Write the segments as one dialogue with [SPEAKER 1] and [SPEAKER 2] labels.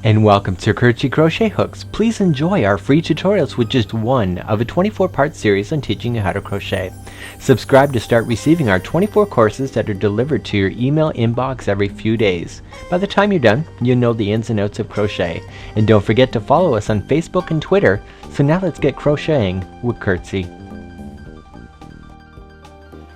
[SPEAKER 1] And welcome to Curtzy Crochet Hooks. Please enjoy our free tutorials with just one of a 24-part series on teaching you how to crochet. Subscribe to start receiving our 24 courses that are delivered to your email inbox every few days. By the time you're done, you'll know the ins and outs of crochet. And don't forget to follow us on Facebook and Twitter. So now let's get crocheting with Curtzy.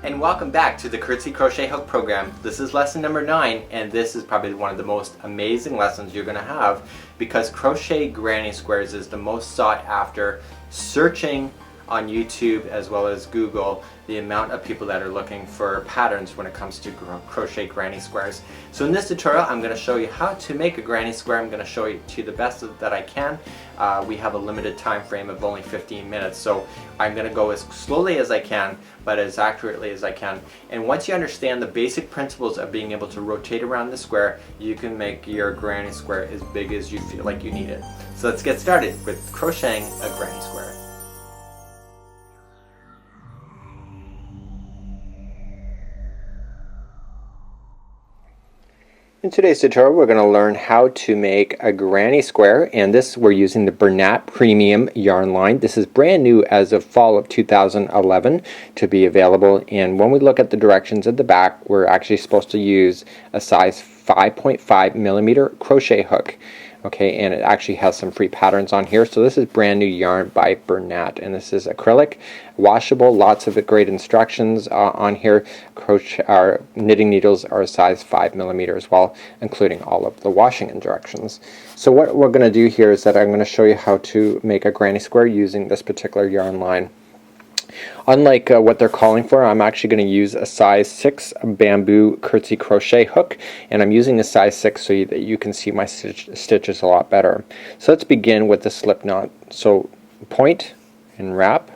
[SPEAKER 1] And welcome back to the Curtzy Crochet Hook program. This is lesson number 9, and this is probably one of the most amazing lessons you're going to have, because crochet granny squares is the most sought after. Searching on YouTube as well as Google, the amount of people that are looking for patterns when it comes to crochet granny squares. So in this tutorial I'm going to show you how to make a granny square. I'm going to show you to the best that I can. We have a limited time frame of only 15 minutes, so I'm going to go as slowly as I can but as accurately as I can. And once you understand the basic principles of being able to rotate around the square, you can make your granny square as big as you feel like you need it. So let's get started with crocheting a granny square. In today's tutorial we're going to learn how to make a granny square, and this we're using the Bernat Premium yarn line. This is brand new as of fall of 2011 to be available, and when we look at the directions at the back, we're actually supposed to use a size 5.5 millimeter crochet hook. Okay, and it actually has some free patterns on here. So this is brand new yarn by Bernat, and this is acrylic, washable, lots of great instructions on here. Our knitting needles are a size 5 millimeter as well, including all of the washing directions. So what we're going to do here is that I'm going to show you how to make a granny square using this particular yarn line. Unlike what they're calling for, I'm actually going to use a size 6 bamboo Curtzy Crochet hook, and I'm using a size 6 so that you can see my stitches a lot better. So let's begin with the slip knot. So point and wrap,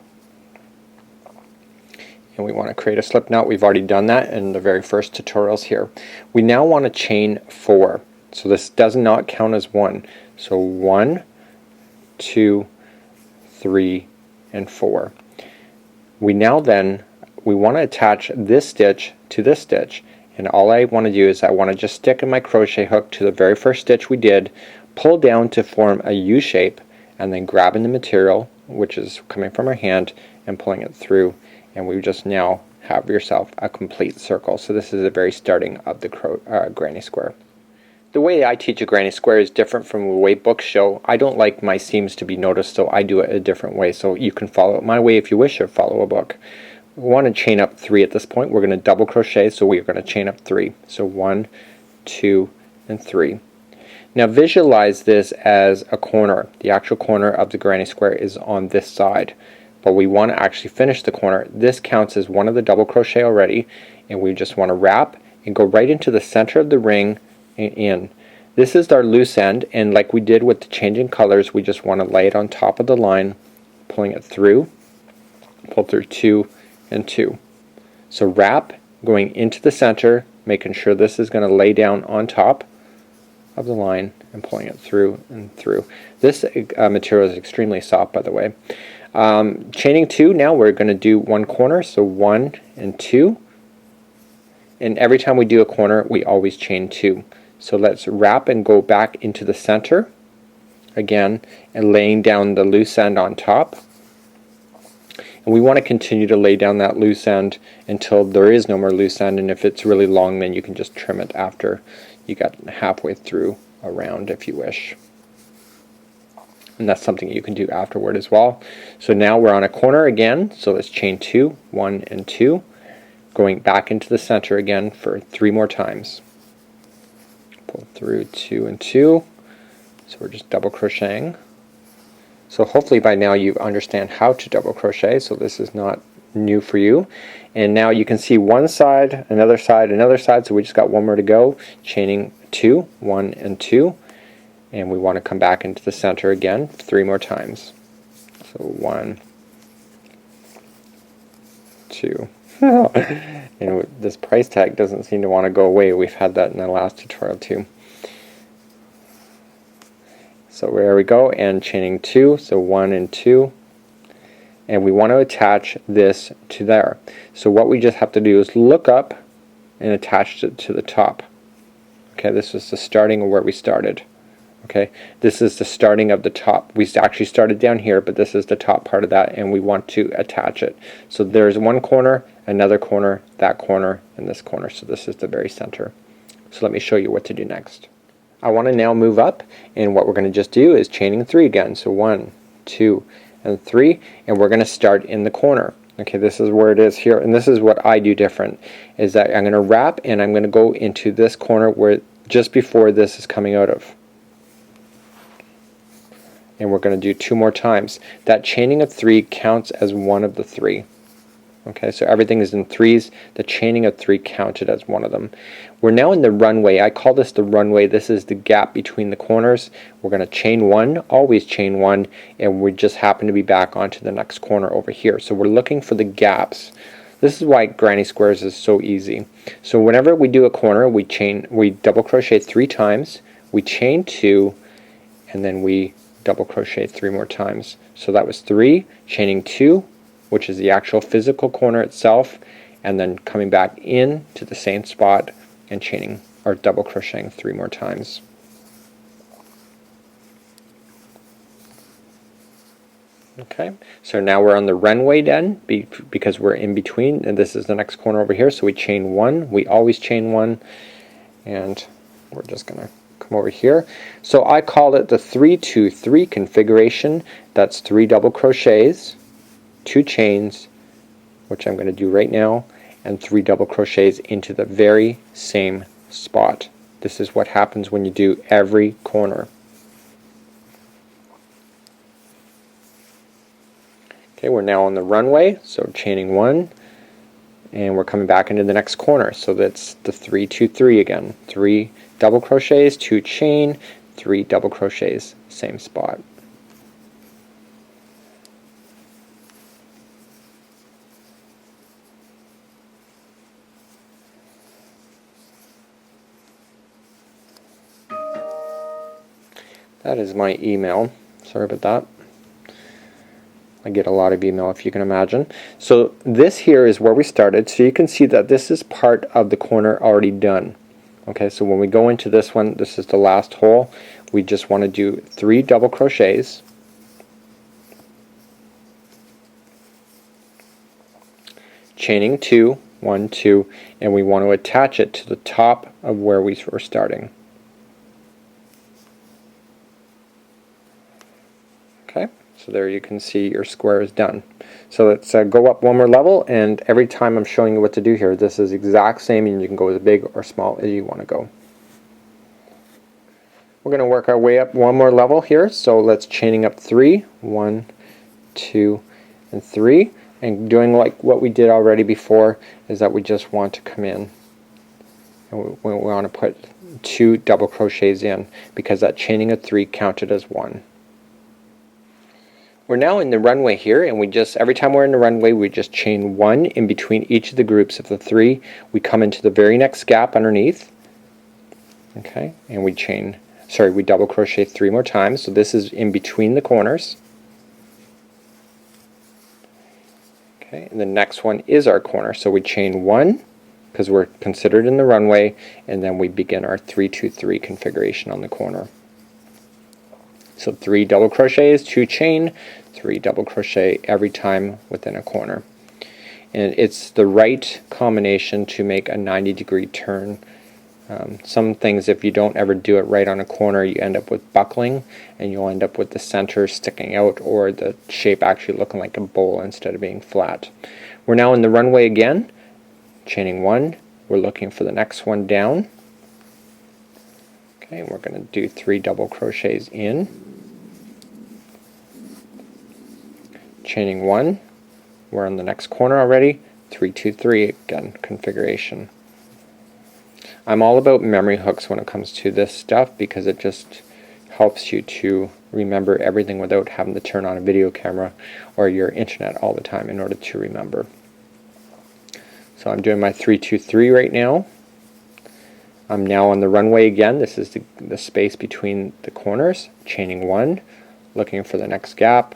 [SPEAKER 1] and we want to create a slip knot. We've already done that in the very first tutorials here. We now want to chain 4. So this does not count as 1. So 1, 2, 3, and 4. We want to attach this stitch to this stitch, and all I want to do is I want to just stick in my crochet hook to the very first stitch we did, pull down to form a U shape, and then grabbing the material, which is coming from our hand, and pulling it through, and we just now have yourself a complete circle. So this is the very starting of the granny square. The way I teach a granny square is different from the way books show. I don't like my seams to be noticed, so I do it a different way. So you can follow it my way if you wish, or follow a book. We want to chain up 3 at this point. We're going to double crochet, so we're going to chain up 3. So 1, 2, and 3. Now visualize this as a corner. The actual corner of the granny square is on this side, but we want to actually finish the corner. This counts as one of the double crochet already, and we just want to wrap and go right into the center of the ring in. This is our loose end, and like we did with the changing colors, we just want to lay it on top of the line, pulling it through, pull through 2 and 2. So wrap, going into the center, making sure this is going to lay down on top of the line, and pulling it through and through. This material is extremely soft, by the way. Chaining 2, now we're going to do one corner, so 1 and 2, and every time we do a corner we always chain 2. So let's wrap and go back into the center again, and laying down the loose end on top. And we want to continue to lay down that loose end until there is no more loose end, and if it's really long then you can just trim it after you got halfway through a round if you wish. And that's something you can do afterward as well. So now we're on a corner again, so let's chain 2, 1 and 2, going back into the center again for 3 more times. Pull through 2 and 2. So we're just double crocheting. So hopefully by now you understand how to double crochet, so this is not new for you. And now you can see one side, another side, another side, so we just got one more to go. Chaining 2, 1 and 2, and we want to come back into the center again 3 more times. So 1, 2. You know, this price tag doesn't seem to want to go away. We've had that in the last tutorial too. So there we go, and chaining 2, so 1 and 2, and we want to attach this to there. So what we just have to do is look up and attach it to the top. Okay, this is the starting of where we started. Okay, this is the starting of the top. We actually started down here, but this is the top part of that, and we want to attach it. So there's one corner, another corner, that corner, and this corner. So this is the very center. So let me show you what to do next. I want to now move up, and what we're going to just do is chaining 3 again. So 1, 2, and 3, and we're going to start in the corner. Okay, this is where it is here, and this is what I do different, is that I'm going to wrap and I'm going to go into this corner where just before this is coming out of. And we're going to do 2 more times. That chaining of 3 counts as one of the 3. Okay, so everything is in 3s. The chaining of 3 counted as one of them. We're now in the runway. I call this the runway. This is the gap between the corners. We're going to chain 1, always chain 1, and we just happen to be back onto the next corner over here. So we're looking for the gaps. This is why granny squares is so easy. So whenever we do a corner, we double crochet 3 times, we chain 2, and then we double crochet 3 more times. So that was 3, chaining 2, which is the actual physical corner itself, and then coming back in to the same spot and chaining or double crocheting 3 more times. Okay, so now we're on the runway then, because we're in between, and this is the next corner over here. So we chain 1, we always chain 1, and we're just going to come over here. So I call it the 3-2-3 configuration. That's 3 double crochets, 2 chains, which I'm going to do right now, and 3 double crochets into the very same spot. This is what happens when you do every corner. Okay, we're now on the runway, so chaining 1, and we're coming back into the next corner. So that's the 3-2-3 again. 3 double crochets, 2 chain, 3 double crochets, same spot. That is my email. Sorry about that. I get a lot of email, if you can imagine. So this here is where we started. So you can see that this is part of the corner already done. Okay, so when we go into this one, this is the last hole. We just want to do 3 double crochets, chaining 2, 1, 2, and we want to attach it to the top of where we were starting. Okay, so there you can see your square is done. So let's go up 1 more level, and every time I'm showing you what to do here, this is exact same, and you can go as big or small as you want to go. We're going to work our way up 1 more level here, so let's chaining up 3, 1, 2, and 3, and doing like what we did already before, is that we just want to come in, and we want to put 2 double crochets in, because that chaining of 3 counted as 1. We're now in the runway here, and we just, every time we're in the runway, we just chain 1 in between each of the groups of the 3. We come into the very next gap underneath, okay, and we double crochet 3 more times. So this is in between the corners. Okay, and the next one is our corner. So we chain 1 because we're considered in the runway, and then we begin our 3-2-3 configuration on the corner. So 3 double crochets, 2 chain, 3 double crochet every time within a corner. And it's the right combination to make a 90-degree turn. Some things, if you don't ever do it right on a corner, you end up with buckling, and you'll end up with the center sticking out, or the shape actually looking like a bowl instead of being flat. We're now in the runway again, chaining 1. We're looking for the next one down. Okay, we're going to do 3 double crochets in, chaining 1. We're on the next corner already. 3-2-3 again, configuration. I'm all about memory hooks when it comes to this stuff, because it just helps you to remember everything without having to turn on a video camera or your internet all the time in order to remember. So I'm doing my 3-2-3 right now. I'm now on the runway again. This is the space between the corners. Chaining 1, looking for the next gap.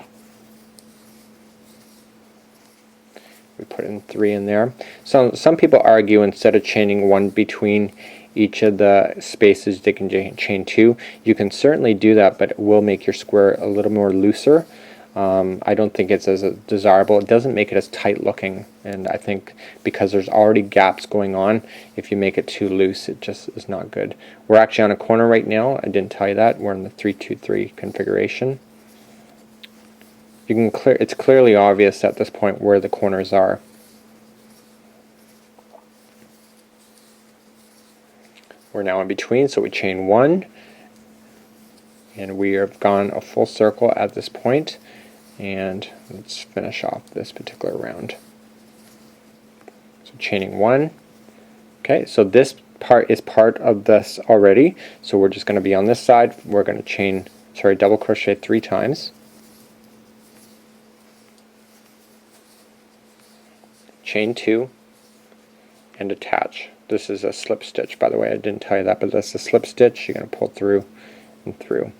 [SPEAKER 1] We put in 3 in there. So some people argue instead of chaining 1 between each of the spaces they can chain 2. You can certainly do that, but it will make your square a little more looser. I don't think it's as desirable. It doesn't make it as tight looking, and I think because there's already gaps going on, if you make it too loose, it just is not good. We're actually on a corner right now. I didn't tell you that. We're in the 3-2-3 configuration. You can it's clearly obvious at this point where the corners are. We're now in between, so we chain 1, and we have gone a full circle at this point. And let's finish off this particular round. So chaining 1. Okay, so this part is part of this already, so we're just going to be on this side. We're going to double crochet 3 times. Chain 2 and attach. This is a slip stitch, by the way. I didn't tell you that, but that's a slip stitch. You're going to pull through and through.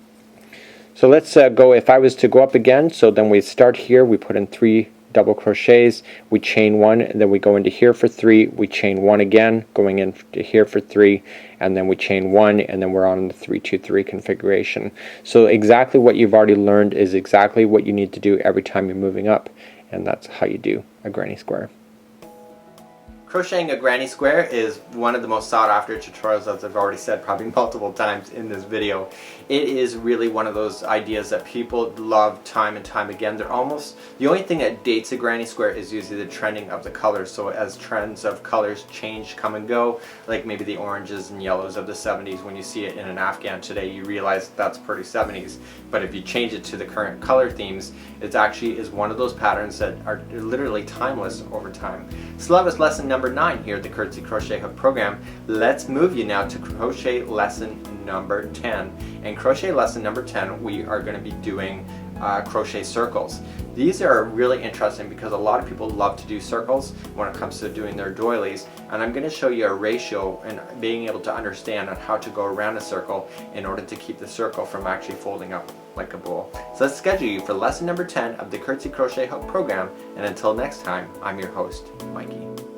[SPEAKER 1] So let's go, if I was to go up again, so then we start here, we put in 3 double crochets, we chain 1, and then we go into here for 3, we chain 1 again, going into here for 3, and then we chain 1, and then we're on the 3-2-3 configuration. So exactly what you've already learned is exactly what you need to do every time you're moving up, and that's how you do a granny square.
[SPEAKER 2] Crocheting a granny square is one of the most sought after tutorials, as I've already said probably multiple times in this video. It is really one of those ideas that people love time and time again. They're almost, the only thing that dates a granny square is usually the trending of the colors. So as trends of colors change, come and go, like maybe the oranges and yellows of the 70s, when you see it in an Afghan today, you realize that's pretty 70s. But if you change it to the current color themes, it actually is one of those patterns that are literally timeless over time. So that was lesson number 9 here at the Curtzy Crochet Hook program. Let's move you now to crochet lesson number 10. And crochet lesson number 10, we are going to be doing crochet circles. These are really interesting because a lot of people love to do circles when it comes to doing their doilies, and I'm going to show you a ratio and being able to understand on how to go around a circle in order to keep the circle from actually folding up like a bowl. So let's schedule you for lesson number 10 of the Curtzy Crochet Hook program, and until next time, I'm your host, Mikey.